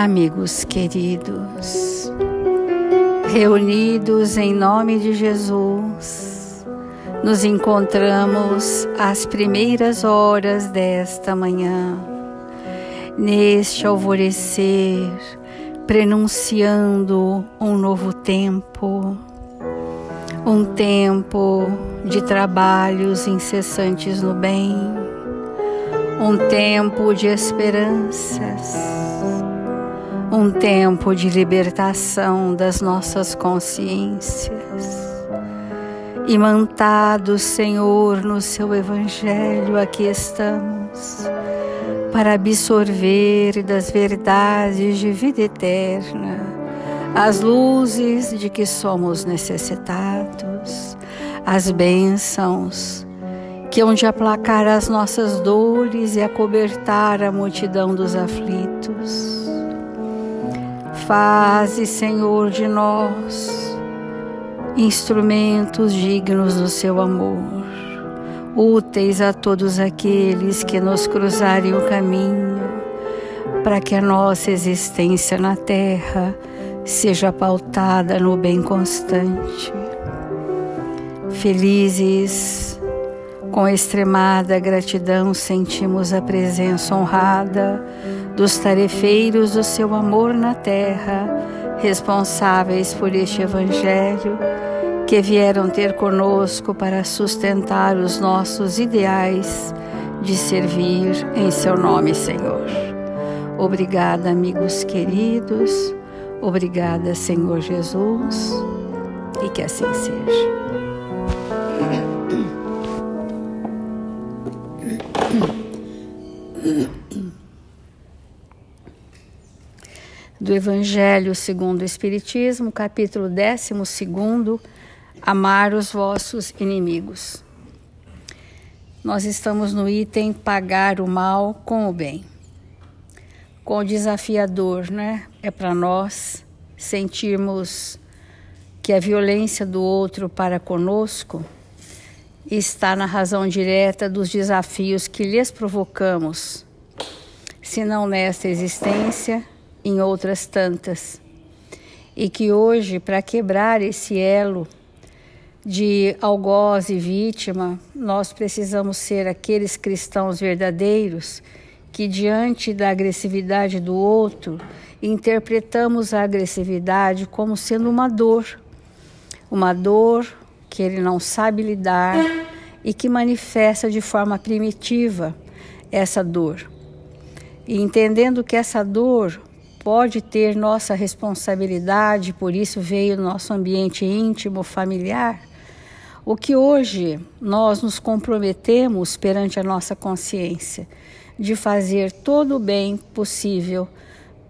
Amigos queridos, reunidos em nome de Jesus, nos encontramos às primeiras horas desta manhã, neste alvorecer, prenunciando um novo tempo, um tempo de trabalhos incessantes no bem, um tempo de esperanças, um tempo de libertação das nossas consciências. Imantados, Senhor, no seu Evangelho, aqui estamos para absorver das verdades de vida eterna, as luzes de que somos necessitados, as bênçãos que hão de aplacar as nossas dores e acobertar a multidão dos aflitos. Faze, Senhor, de nós instrumentos dignos do seu amor, úteis a todos aqueles que nos cruzarem o caminho, para que a nossa existência na terra seja pautada no bem constante. Felizes, com extremada gratidão, sentimos a presença honrada dos tarefeiros do seu amor na terra, responsáveis por este Evangelho, que vieram ter conosco para sustentar os nossos ideais de servir em seu nome, Senhor. Obrigada, amigos queridos. Obrigada, Senhor Jesus. E que assim seja. Do Evangelho segundo o Espiritismo, capítulo 12, Amar os vossos inimigos. Nós estamos no item pagar o mal com o bem. Quão desafiador, né? É para nós sentirmos que a violência do outro para conosco está na razão direta dos desafios que lhes provocamos, se não nesta existência, em outras tantas. E que hoje, para quebrar esse elo de algoz e vítima, nós precisamos ser aqueles cristãos verdadeiros que, diante da agressividade do outro, interpretamos a agressividade como sendo uma dor que ele não sabe lidar e que manifesta de forma primitiva essa dor. E entendendo que essa dor pode ter nossa responsabilidade, por isso veio no nosso ambiente íntimo, familiar, o que hoje nós nos comprometemos perante a nossa consciência de fazer todo o bem possível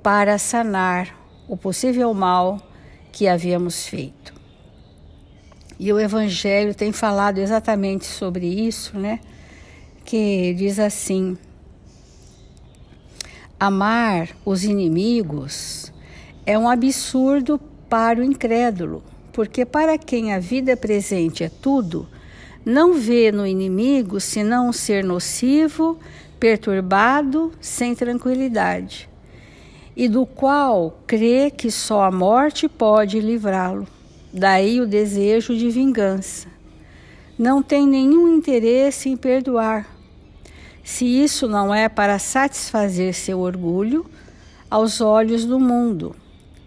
para sanar o possível mal que havíamos feito. E o Evangelho tem falado exatamente sobre isso, né? Que diz assim: amar os inimigos é um absurdo para o incrédulo, porque para quem a vida presente é tudo, não vê no inimigo senão um ser nocivo, perturbado, sem tranquilidade, e do qual crê que só a morte pode livrá-lo. Daí o desejo de vingança. Não tem nenhum interesse em perdoar. Se isso não é para satisfazer seu orgulho, aos olhos do mundo,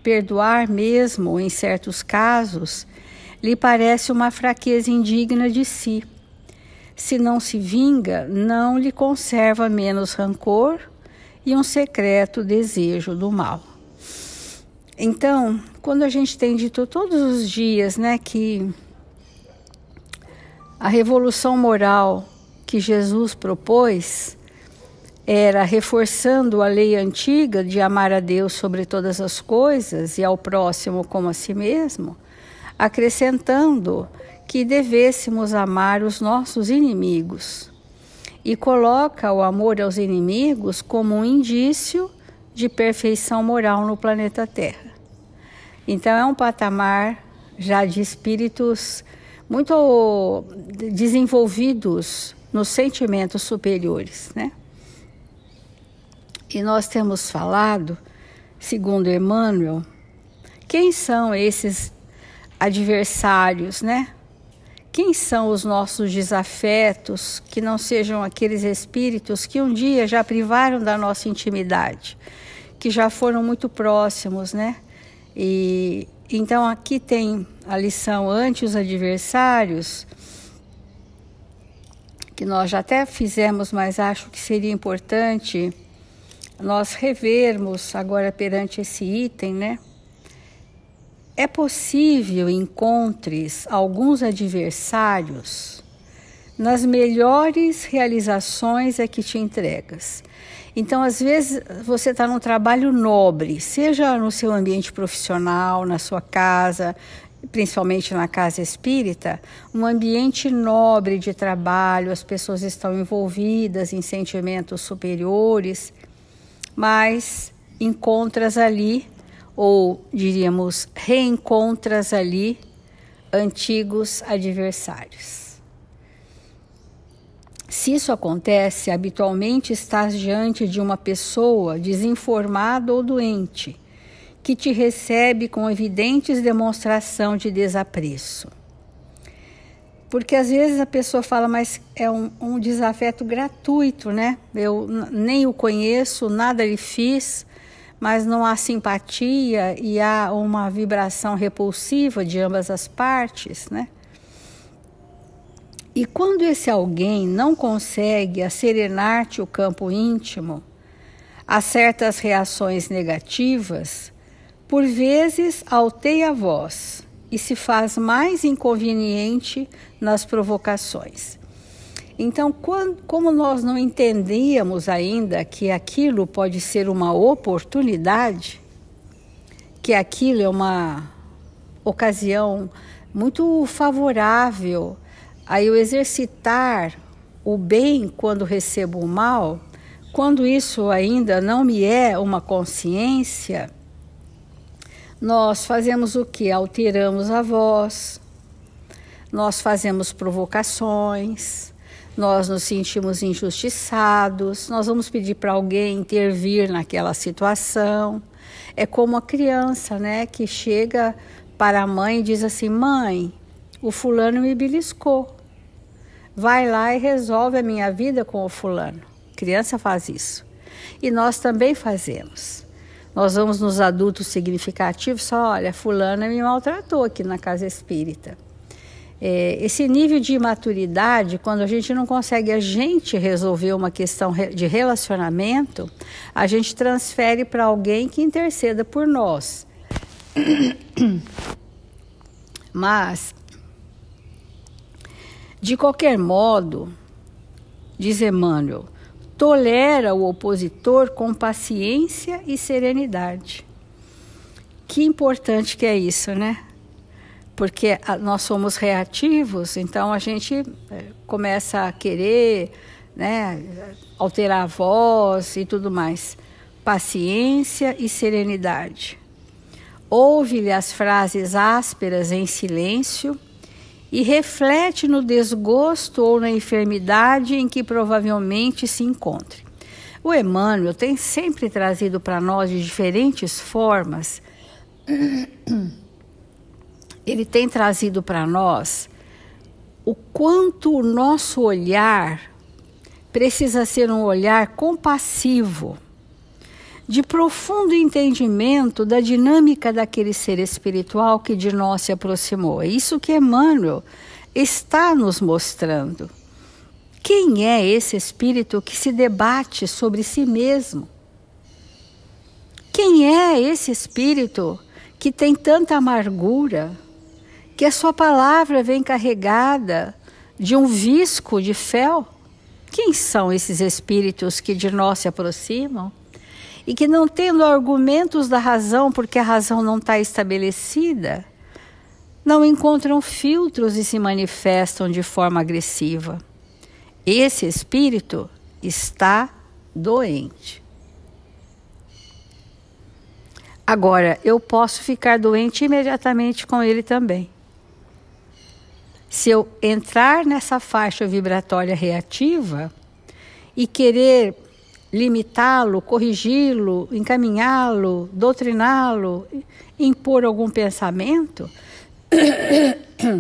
perdoar mesmo, em certos casos, lhe parece uma fraqueza indigna de si. Se não se vinga, não lhe conserva menos rancor e um secreto desejo do mal. Então, quando a gente tem dito todos os dias, né, que a revolução moral que Jesus propôs era reforçando a lei antiga de amar a Deus sobre todas as coisas e ao próximo como a si mesmo, acrescentando que devêssemos amar os nossos inimigos, e coloca o amor aos inimigos como um indício de perfeição moral no planeta Terra. Então é um patamar já de espíritos muito desenvolvidos nos sentimentos superiores, né? E nós temos falado segundo Emmanuel, quem são esses adversários, né? Quem são os nossos desafetos, que não sejam aqueles espíritos que um dia já privaram da nossa intimidade, que já foram muito próximos, né? E então aqui tem a lição ante os adversários, que nós já até fizemos, mas acho que seria importante nós revermos agora perante esse item, né? É possível encontres alguns adversários nas melhores realizações a que te entregas. Então, às vezes, você está num trabalho nobre, seja no seu ambiente profissional, na sua casa, principalmente na casa espírita, um ambiente nobre de trabalho, as pessoas estão envolvidas em sentimentos superiores, mas encontras ali, ou diríamos, reencontras ali antigos adversários. Se isso acontece, habitualmente estás diante de uma pessoa desinformada ou doente, que te recebe com evidentes demonstração de desapreço. Porque às vezes a pessoa fala, mas é um desafeto gratuito, né? Eu nem o conheço, nada lhe fiz, mas não há simpatia e há uma vibração repulsiva de ambas as partes, né? E quando esse alguém não consegue acerenar-te o campo íntimo, há certas reações negativas, por vezes alteia a voz e se faz inconveniente nas provocações. Então, como nós não entendíamos ainda que aquilo pode ser uma oportunidade, que aquilo é uma ocasião muito favorável a eu exercitar o bem quando recebo o mal, quando isso ainda não me é uma consciência, nós fazemos o quê? Alteramos a voz, nós fazemos provocações, nós nos sentimos injustiçados, nós vamos pedir para alguém intervir naquela situação. É como a criança, né, que chega para a mãe e diz assim, mãe, o fulano me beliscou. Vai lá e resolve a minha vida com o fulano. A criança faz isso. E nós também fazemos. Nós vamos nos adultos significativos, só olha, fulana me maltratou aqui na casa espírita. Esse nível de imaturidade, quando a gente não consegue a gente resolver uma questão de relacionamento, a gente transfere para alguém que interceda por nós. Mas, de qualquer modo, diz Emmanuel, tolera o opositor com paciência e serenidade. Que importante que é isso, né? Porque nós somos reativos, então a gente começa a querer, né, alterar a voz e tudo mais. Paciência e serenidade. Ouve-lhe as frases ásperas em silêncio e reflete no desgosto ou na enfermidade em que provavelmente se encontre. O Emmanuel tem sempre trazido para nós de diferentes formas. Ele tem trazido para nós o quanto o nosso olhar precisa ser um olhar compassivo, de profundo entendimento da dinâmica daquele ser espiritual que de nós se aproximou. É isso que Emmanuel está nos mostrando. Quem é esse espírito que se debate sobre si mesmo? Quem é esse espírito que tem tanta amargura, que a sua palavra vem carregada de um visco de fel? Quem são esses espíritos que de nós se aproximam e que, não tendo argumentos da razão, porque a razão não está estabelecida, não encontram filtros e se manifestam de forma agressiva? Esse espírito está doente. Agora, eu posso ficar doente imediatamente com ele também. Se eu entrar nessa faixa vibratória reativa e querer limitá-lo, corrigi-lo, encaminhá-lo, doutriná-lo, impor algum pensamento,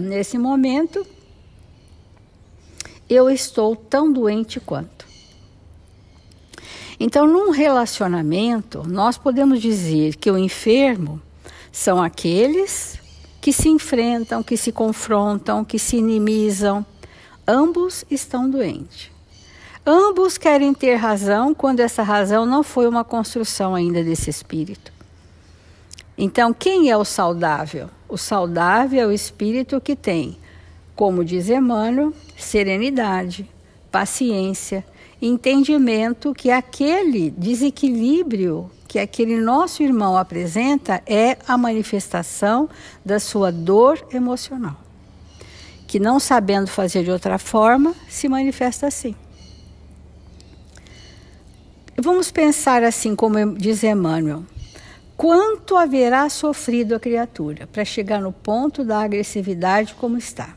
nesse momento eu estou tão doente quanto. Então, num relacionamento, nós podemos dizer que o enfermo são aqueles que se enfrentam, que se confrontam, que se inimizam. Ambos estão doentes. Ambos querem ter razão quando essa razão não foi uma construção ainda desse espírito. Então, quem é o saudável? O saudável é o espírito que tem, como diz Emmanuel, serenidade, paciência, entendimento que aquele desequilíbrio que aquele nosso irmão apresenta é a manifestação da sua dor emocional, que não sabendo fazer de outra forma, se manifesta assim. Vamos pensar assim, como diz Emmanuel, quanto haverá sofrido a criatura para chegar no ponto da agressividade como está?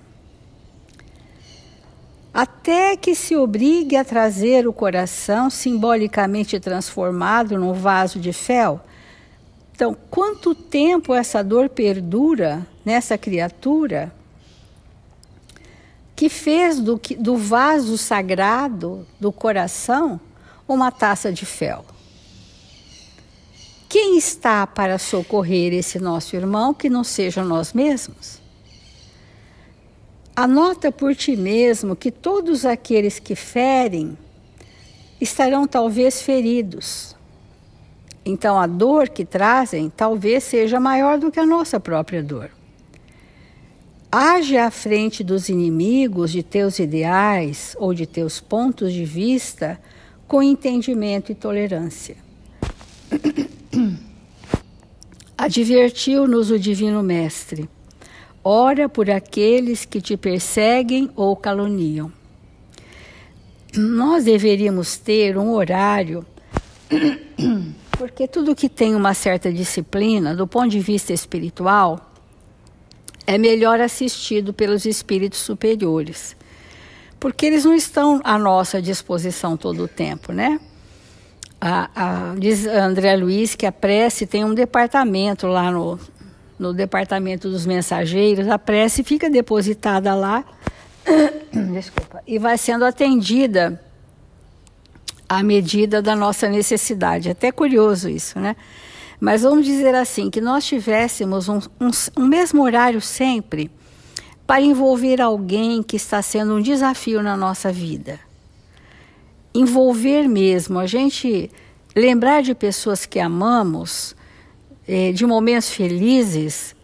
Até que se obrigue a trazer o coração simbolicamente transformado num vaso de fel. Então, quanto tempo essa dor perdura nessa criatura que fez do vaso sagrado do coração uma taça de fel? Quem está para socorrer esse nosso irmão que não sejam nós mesmos? Anota por ti mesmo que todos aqueles que ferem estarão talvez feridos. Então a dor que trazem talvez seja maior do que a nossa própria dor. Age à frente dos inimigos de teus ideais ou de teus pontos de vista com entendimento e tolerância. Advertiu-nos o Divino Mestre: ora por aqueles que te perseguem ou caluniam. Nós deveríamos ter um horário, porque tudo que tem uma certa disciplina, do ponto de vista espiritual, é melhor assistido pelos espíritos superiores, porque eles não estão à nossa disposição todo o tempo, né? Diz André Luiz que a prece tem um departamento lá no departamento dos mensageiros. A prece fica depositada lá desculpa, e vai sendo atendida à medida da nossa necessidade. É até curioso isso, né? Mas vamos dizer assim, que nós tivéssemos um mesmo horário sempre para envolver alguém que está sendo um desafio na nossa vida. Envolver mesmo, a gente lembrar de pessoas que amamos, de momentos felizes,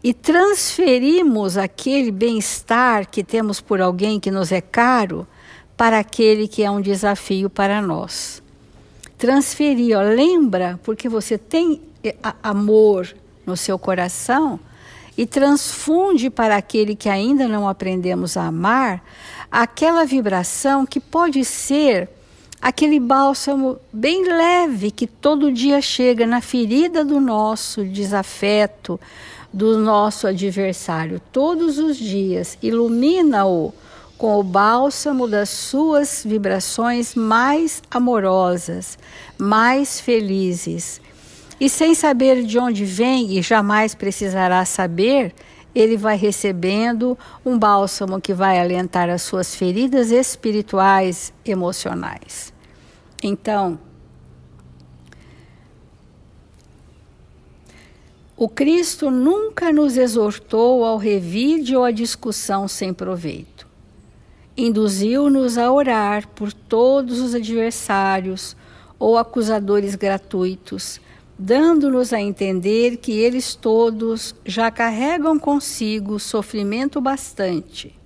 e transferimos aquele bem-estar que temos por alguém que nos é caro para aquele que é um desafio para nós. Transferir, lembra, porque você tem amor no seu coração, e transfunde para aquele que ainda não aprendemos a amar aquela vibração que pode ser aquele bálsamo bem leve que todo dia chega na ferida do nosso desafeto, do nosso adversário. Todos os dias, ilumina-o com o bálsamo das suas vibrações mais amorosas, mais felizes. E sem saber de onde vem, e jamais precisará saber, ele vai recebendo um bálsamo que vai alentar as suas feridas espirituais, emocionais. Então, o Cristo nunca nos exortou ao revide ou à discussão sem proveito. Induziu-nos a orar por todos os adversários ou acusadores gratuitos, dando-nos a entender que eles todos já carregam consigo sofrimento bastante,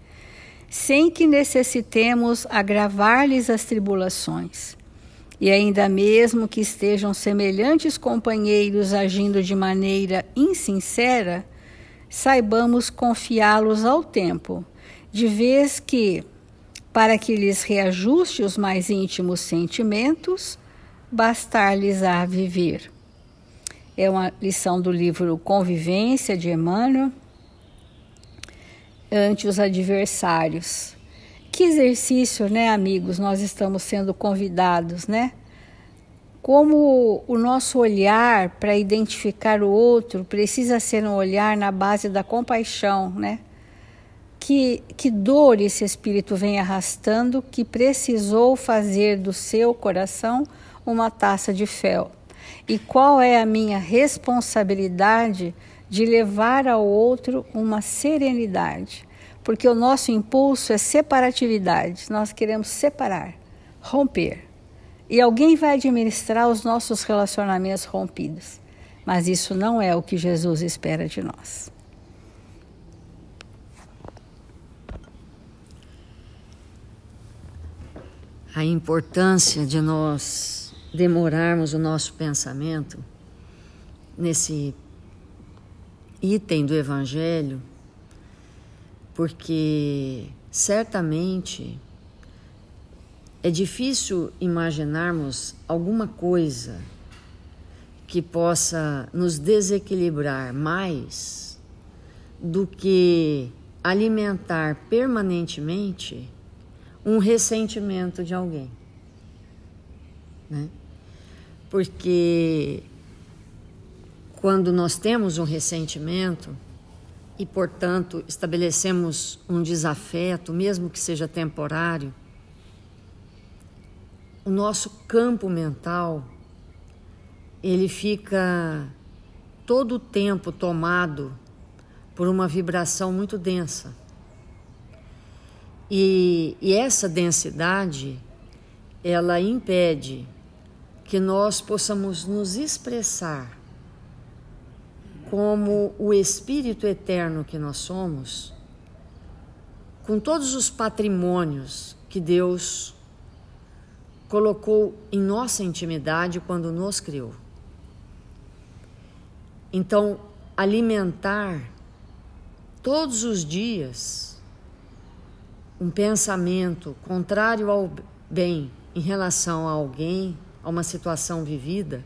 sem que necessitemos agravar-lhes as tribulações. E ainda mesmo que estejam semelhantes companheiros agindo de maneira insincera, saibamos confiá-los ao tempo, de vez que, para que lhes reajuste os mais íntimos sentimentos, bastar-lhes-á viver. É uma lição do livro Convivência, de Emmanuel, ante os adversários. Que exercício, né, amigos? Nós estamos sendo convidados, né, como o nosso olhar para identificar o outro precisa ser um olhar na base da compaixão, né? Que dor esse espírito vem arrastando, que precisou fazer do seu coração uma taça de fel. E qual é a minha responsabilidade de levar ao outro uma serenidade? Porque o nosso impulso é separatividade, nós queremos separar, romper. E alguém vai administrar os nossos relacionamentos rompidos. Mas isso não é o que Jesus espera de nós. A importância de nós demorarmos o nosso pensamento nesse item do Evangelho, porque certamente é difícil imaginarmos alguma coisa que possa nos desequilibrar mais do que alimentar permanentemente um ressentimento de alguém, né? Porque quando nós temos um ressentimento e, portanto, estabelecemos um desafeto, mesmo que seja temporário, o nosso campo mental, ele fica todo o tempo tomado por uma vibração muito densa. E essa densidade, ela impede que nós possamos nos expressar como o Espírito eterno que nós somos, com todos os patrimônios que Deus colocou em nossa intimidade quando nos criou. Então, alimentar todos os dias um pensamento contrário ao bem em relação a alguém, a uma situação vivida,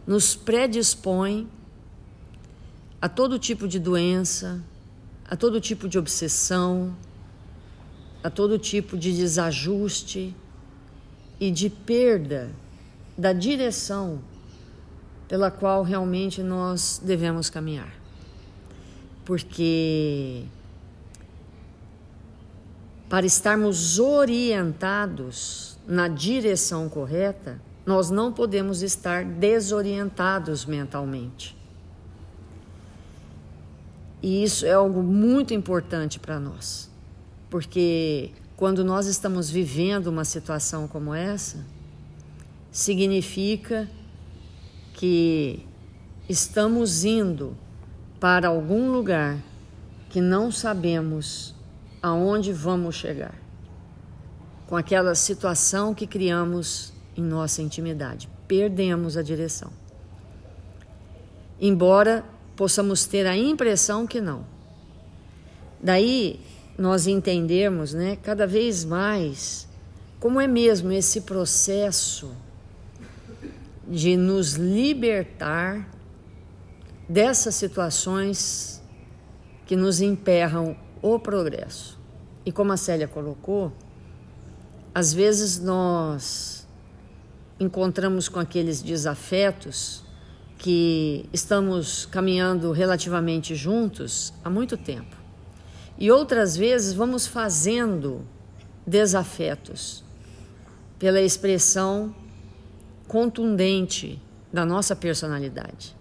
nos predispõe a todo tipo de doença, a todo tipo de obsessão, a todo tipo de desajuste e de perda da direção pela qual realmente nós devemos caminhar. Porque para estarmos orientados na direção correta, nós não podemos estar desorientados mentalmente. E isso é algo muito importante para nós, porque quando nós estamos vivendo uma situação como essa, significa que estamos indo para algum lugar que não sabemos aonde vamos chegar, com aquela situação que criamos em nossa intimidade. Perdemos a direção. Embora possamos ter a impressão que não. Daí nós entendermos, né, cada vez mais como é mesmo esse processo de nos libertar dessas situações que nos emperram o progresso. E como a Célia colocou, às vezes nós encontramos com aqueles desafetos que estamos caminhando relativamente juntos há muito tempo. E outras vezes vamos fazendo desafetos pela expressão contundente da nossa personalidade.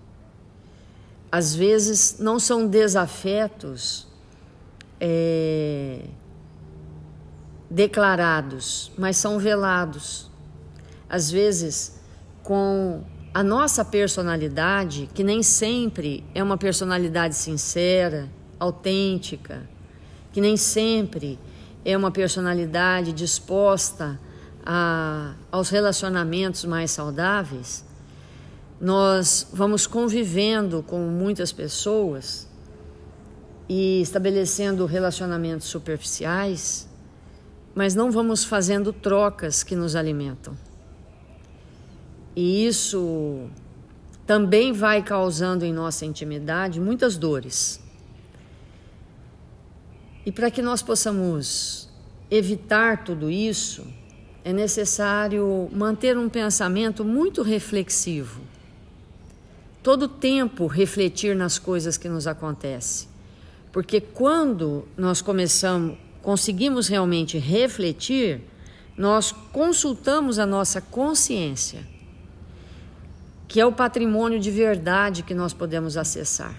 Às vezes não são desafetos declarados, mas são velados. Às vezes com a nossa personalidade, que nem sempre é uma personalidade sincera, autêntica, que nem sempre é uma personalidade disposta aos relacionamentos mais saudáveis, nós vamos convivendo com muitas pessoas e estabelecendo relacionamentos superficiais, mas não vamos fazendo trocas que nos alimentam. E isso também vai causando em nossa intimidade muitas dores. E para que nós possamos evitar tudo isso, é necessário manter um pensamento muito reflexivo. Todo tempo refletir nas coisas que nos acontecem. Porque quando nós conseguimos realmente refletir, nós consultamos a nossa consciência, que é o patrimônio de verdade que nós podemos acessar.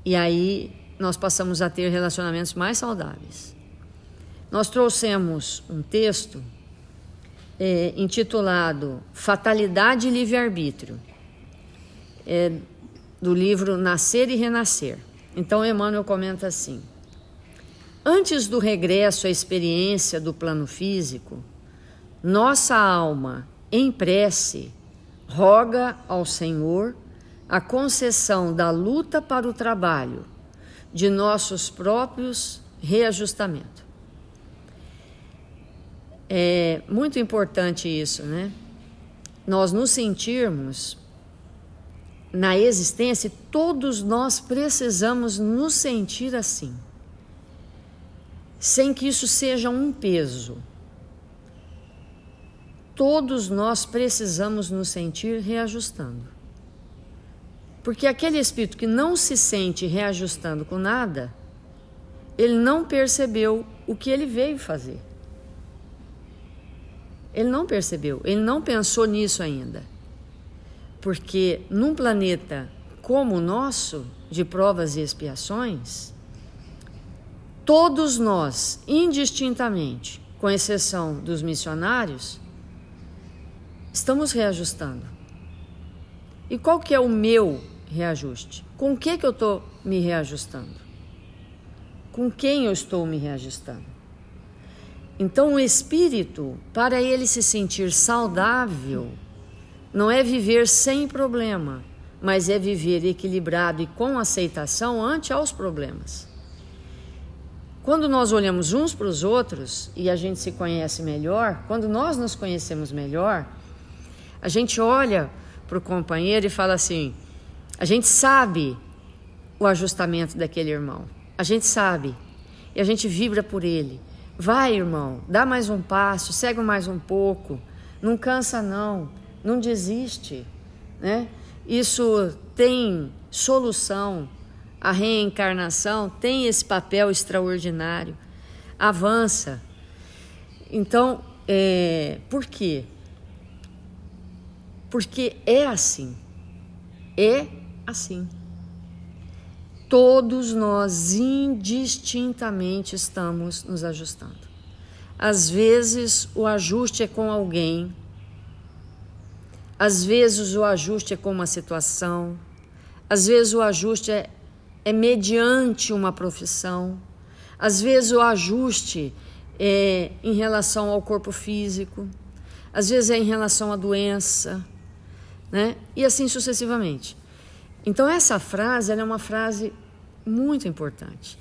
E aí nós passamos a ter relacionamentos mais saudáveis. Nós trouxemos um texto intitulado Fatalidade e Livre-Arbítrio, do livro Nascer e Renascer. Então Emmanuel comenta assim: antes do regresso à experiência do plano físico, nossa alma, em prece, roga ao Senhor a concessão da luta para o trabalho de nossos próprios reajustamentos. É muito importante isso, né? Nós nos sentirmos na existência, todos nós precisamos nos sentir assim, sem que isso seja um peso. Todos nós precisamos nos sentir reajustando. Porque aquele espírito que não se sente reajustando com nada, ele não percebeu o que ele veio fazer. Ele não percebeu, ele não pensou nisso ainda. Porque num planeta como o nosso, de provas e expiações, todos nós, indistintamente, com exceção dos missionários, estamos reajustando. E qual que é o meu reajuste? Com o que eu estou me reajustando? Com quem eu estou me reajustando? Então o espírito, para ele se sentir saudável, não é viver sem problema, mas é viver equilibrado e com aceitação ante aos problemas. Quando nós olhamos uns para os outros e a gente se conhece melhor, quando nós nos conhecemos melhor, a gente olha para o companheiro e fala assim, a gente sabe o ajustamento daquele irmão, a gente sabe e a gente vibra por ele. Vai, irmão, dá mais um passo, segue mais um pouco, não cansa não desiste, né? Isso tem solução, a reencarnação tem esse papel extraordinário, avança. Então, por quê? Porque é assim. Todos nós indistintamente estamos nos ajustando. Às vezes o ajuste é com alguém, às vezes o ajuste é com uma situação, às vezes o ajuste é mediante uma profissão, às vezes o ajuste é em relação ao corpo físico, às vezes é em relação à doença, né? E assim sucessivamente. Então essa frase, ela é uma frase muito importante.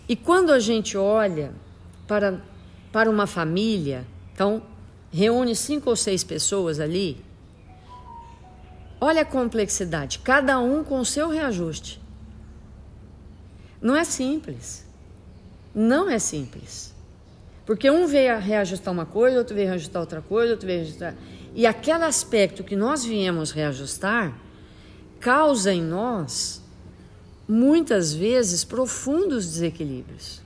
E quando a gente olha para uma família, então reúne 5 ou 6 pessoas ali, olha a complexidade, cada um com o seu reajuste. Não é simples. Não é simples. Porque um veio a reajustar uma coisa, outro veio a reajustar outra coisa, outro veio a reajustar. E aquele aspecto que nós viemos reajustar causa em nós, muitas vezes, profundos desequilíbrios.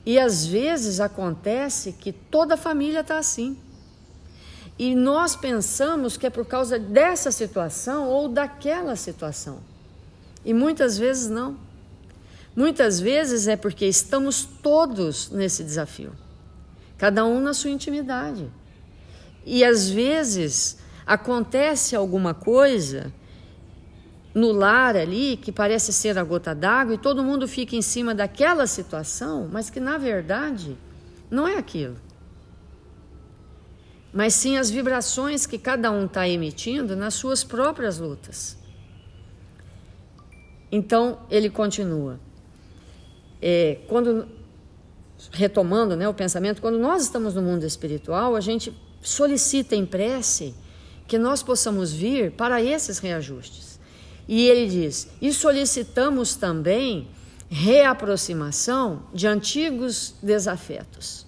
E às vezes acontece que toda a família está assim. E nós pensamos que é por causa dessa situação ou daquela situação. E muitas vezes não. Muitas vezes é porque estamos todos nesse desafio. Cada um na sua intimidade. E às vezes acontece alguma coisa no lar ali, que parece ser a gota d'água, e todo mundo fica em cima daquela situação, mas que na verdade não é aquilo. Mas sim as vibrações que cada um está emitindo nas suas próprias lutas. Então ele continua, retomando, né, o pensamento, quando nós estamos no mundo espiritual, a gente solicita em prece que nós possamos vir para esses reajustes. E ele diz, e solicitamos também reaproximação de antigos desafetos.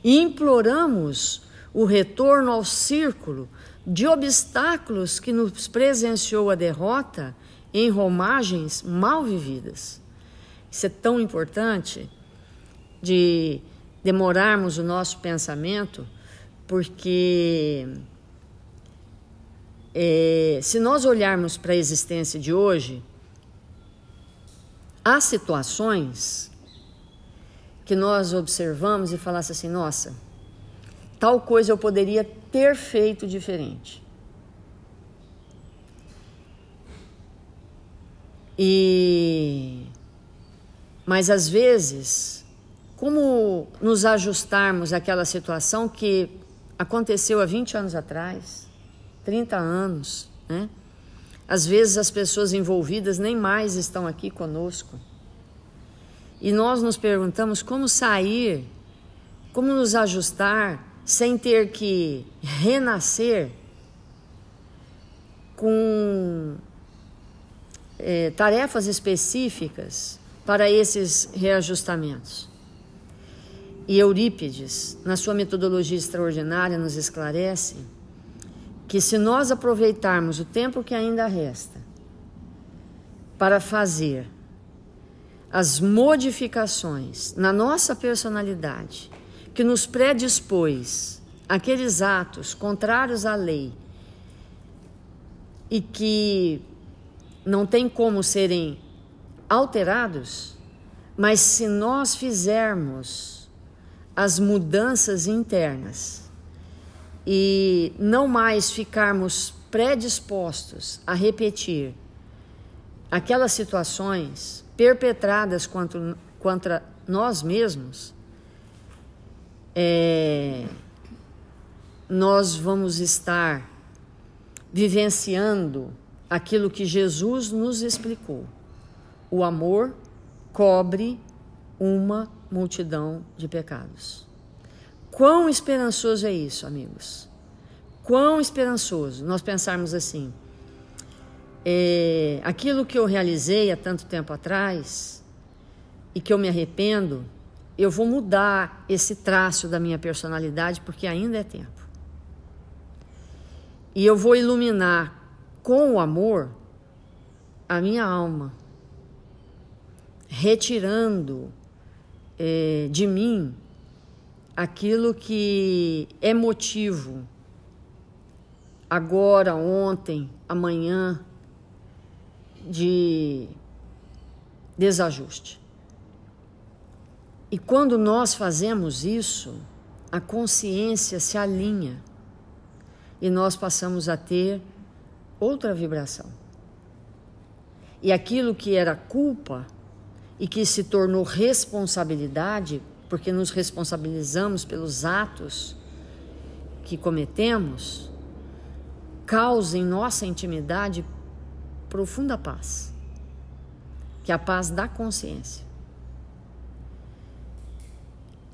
e imploramos o retorno ao círculo de obstáculos que nos presenciou a derrota em romagens mal vividas. Isso é tão importante de demorarmos o nosso pensamento, porque se nós olharmos para a existência de hoje, há situações que nós observamos e falamos assim, nossa, tal coisa eu poderia ter feito diferente. Mas às vezes, como nos ajustarmos àquela situação que aconteceu há 20 anos atrás, 30 anos, né? Às vezes as pessoas envolvidas nem mais estão aqui conosco. E nós nos perguntamos como sair, como nos ajustar sem ter que renascer com tarefas específicas para esses reajustamentos. E Eurípides, na sua metodologia extraordinária, nos esclarece que se nós aproveitarmos o tempo que ainda resta para fazer as modificações na nossa personalidade que nos predispôs àqueles atos contrários à lei e que não tem como serem alterados, mas se nós fizermos as mudanças internas e não mais ficarmos predispostos a repetir aquelas situações perpetradas contra nós mesmos, nós vamos estar vivenciando aquilo que Jesus nos explicou. O amor cobre uma multidão de pecados. Quão esperançoso é isso, amigos? Quão esperançoso nós pensarmos assim, aquilo que eu realizei há tanto tempo atrás e que eu me arrependo, eu vou mudar esse traço da minha personalidade porque ainda é tempo. E eu vou iluminar com o amor a minha alma, retirando de mim aquilo que é motivo agora, ontem, amanhã de desajuste. E quando nós fazemos isso, a consciência se alinha e nós passamos a ter outra vibração. E aquilo que era culpa e que se tornou responsabilidade, porque nos responsabilizamos pelos atos que cometemos, causa em nossa intimidade profunda paz, que é a paz da consciência.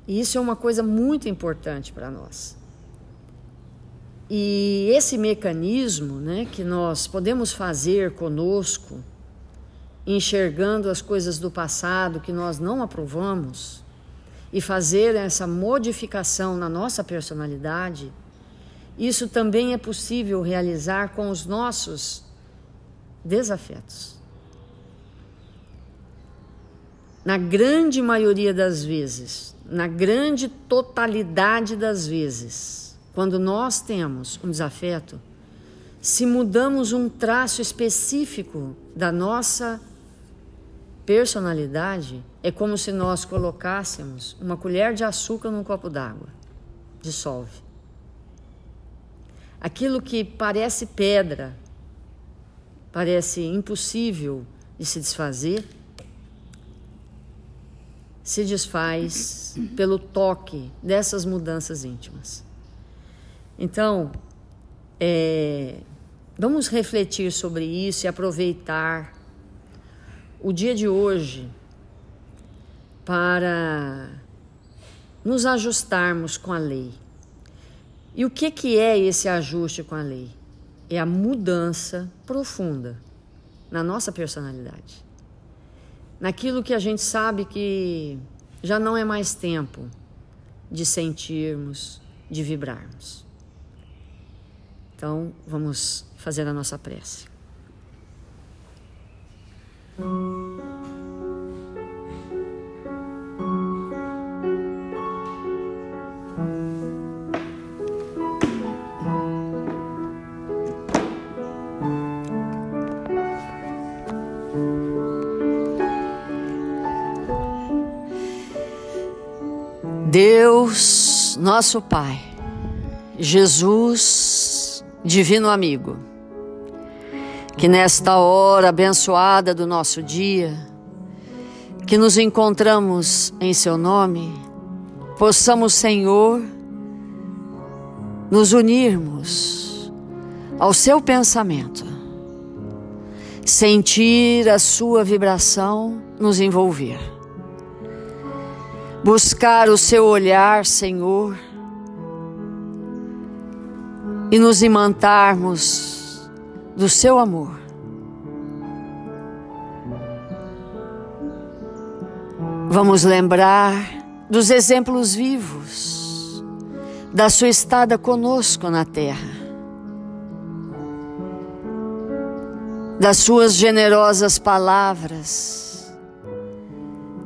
E isso é uma coisa muito importante para nós. E esse mecanismo, né, que nós podemos fazer conosco, enxergando as coisas do passado que nós não aprovamos, e fazer essa modificação na nossa personalidade, isso também é possível realizar com os nossos desafetos. Na grande maioria das vezes, na grande totalidade das vezes, quando nós temos um desafeto, se mudamos um traço específico da nossa personalidade, é como se nós colocássemos uma colher de açúcar num copo d'água. Dissolve. Aquilo que parece pedra, parece impossível de se desfazer, se desfaz pelo toque dessas mudanças íntimas. Então, vamos refletir sobre isso e aproveitar o dia de hoje para nos ajustarmos com a lei. E o que é esse ajuste com a lei? É a mudança profunda na nossa personalidade. Naquilo que a gente sabe que já não é mais tempo de sentirmos, de vibrarmos. Então, vamos fazer a nossa prece. Deus, nosso Pai, Jesus, divino amigo, que nesta hora abençoada do nosso dia, que nos encontramos em Seu nome, possamos, Senhor, nos unirmos ao Seu pensamento, sentir a Sua vibração nos envolver. Buscar o Seu olhar, Senhor, e nos imantarmos do Seu amor. Vamos lembrar dos exemplos vivos da Sua estada conosco na terra, das Suas generosas palavras,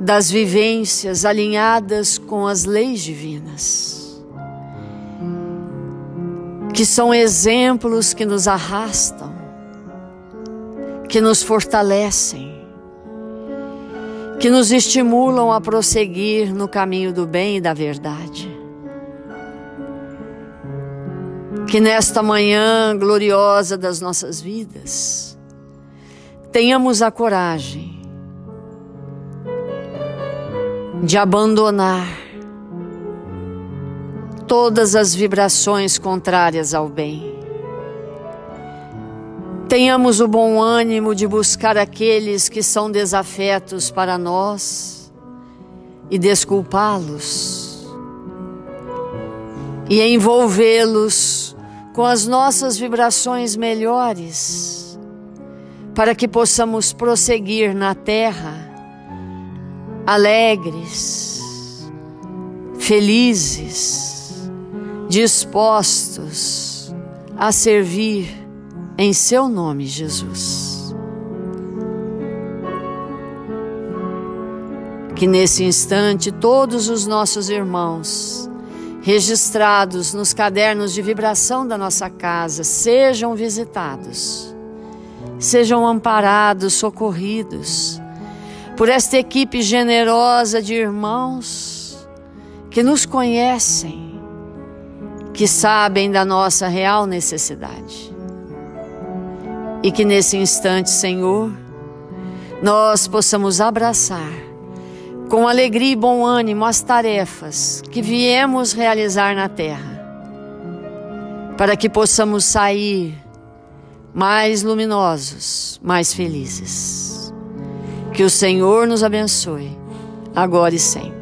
das vivências alinhadas com as leis divinas, que são exemplos que nos arrastam, que nos fortalecem, que nos estimulam a prosseguir no caminho do bem e da verdade. Que nesta manhã gloriosa das nossas vidas, tenhamos a coragem de abandonar todas as vibrações contrárias ao bem. Tenhamos o bom ânimo de buscar aqueles que são desafetos para nós e desculpá-los e envolvê-los com as nossas vibrações melhores, para que possamos prosseguir na terra alegres, felizes, dispostos a servir em Seu nome, Jesus. Que nesse instante todos os nossos irmãos registrados nos cadernos de vibração da nossa casa sejam visitados, sejam amparados, socorridos por esta equipe generosa de irmãos que nos conhecem, que sabem da nossa real necessidade. E que nesse instante, Senhor, nós possamos abraçar com alegria e bom ânimo as tarefas que viemos realizar na terra, para que possamos sair mais luminosos, mais felizes. Que o Senhor nos abençoe, agora e sempre.